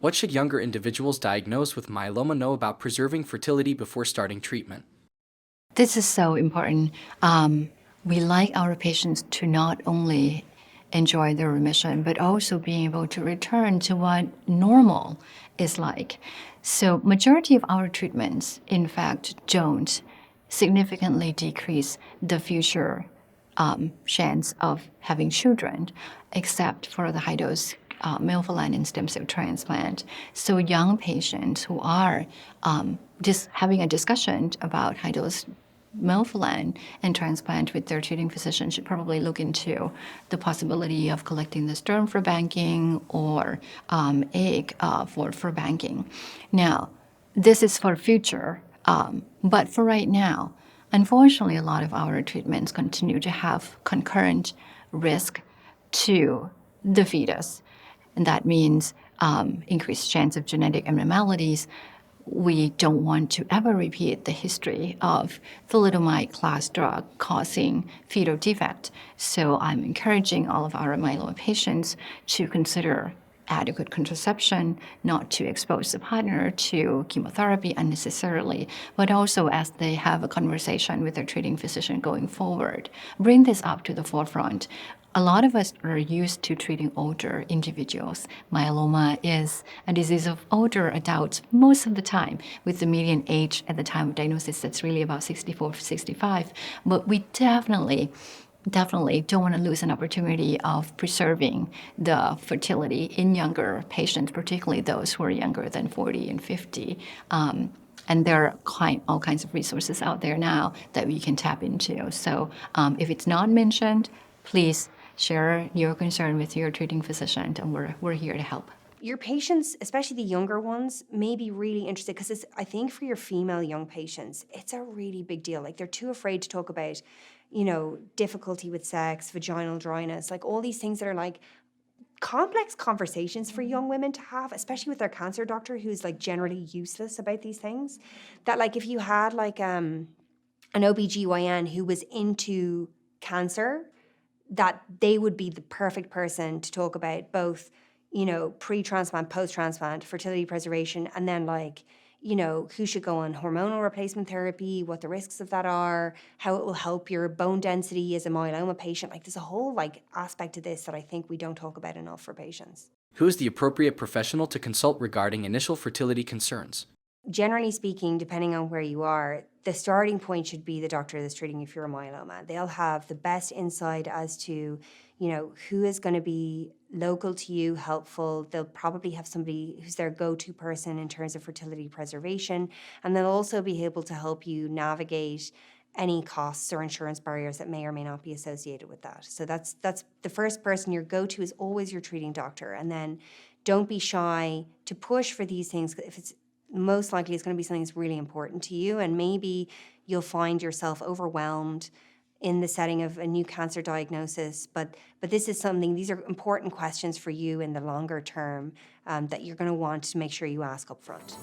What should younger individuals diagnosed with myeloma know about preserving fertility before starting treatment? This is so important. We like our patients to not only enjoy their remission, but also being able to return to what normal is like. So majority of our treatments, in fact, don't significantly decrease the future chance of having children, except for the high-dose melphalan stem cell transplant. So young patients who are just having a discussion about high-dose melphalan and transplant with their treating physician should probably look into the possibility of collecting the sperm for banking or egg for banking. Now, this is for future, but for right now, unfortunately, a lot of our treatments continue to have concurrent risk to the fetus. And that means increased chance of genetic abnormalities. We don't want to ever repeat the history of thalidomide class drug causing fetal defect. So I'm encouraging all of our myeloma patients to consider adequate contraception, not to expose the partner to chemotherapy unnecessarily, but also as they have a conversation with their treating physician going forward, bring this up to the forefront. A lot of us are used to treating older individuals. Myeloma is a disease of older adults most of the time, with the median age at the time of diagnosis that's really about 64, 65. But we definitely don't want to lose an opportunity of preserving the fertility in younger patients, particularly those who are younger than 40 and 50. And there are all kinds of resources out there now that we can tap into. So if it's not mentioned, please share your concern with your treating physician, and we're here to help. Your patients, especially the younger ones, may be really interested because I think for your female young patients, it's a really big deal. Like they're too afraid to talk about, difficulty with sex, vaginal dryness, like all these things that are like complex conversations for young women to have, especially with their cancer doctor who's like generally useless about these things. That like if you had like an OBGYN who was into cancer, that they would be the perfect person to talk about both, pre-transplant, post-transplant, fertility preservation, and then who should go on hormonal replacement therapy, what the risks of that are, how it will help your bone density as a myeloma patient. Like there's a whole aspect to this that I think we don't talk about enough for patients. Who is the appropriate professional to consult regarding initial fertility concerns? Generally speaking, depending on where you are, the starting point should be the doctor that's treating you for your myeloma. They'll have the best insight as to, who is going to be local to you, helpful. They'll probably have somebody who's their go-to person in terms of fertility preservation, and they'll also be able to help you navigate any costs or insurance barriers that may or may not be associated with that. So that's the first person. Your go-to is always your treating doctor, and then don't be shy to push for these things if it's most likely it's going to be something that's really important to you, and maybe you'll find yourself overwhelmed in the setting of a new cancer diagnosis. But these are important questions for you in the longer term that you're going to want to make sure you ask up front.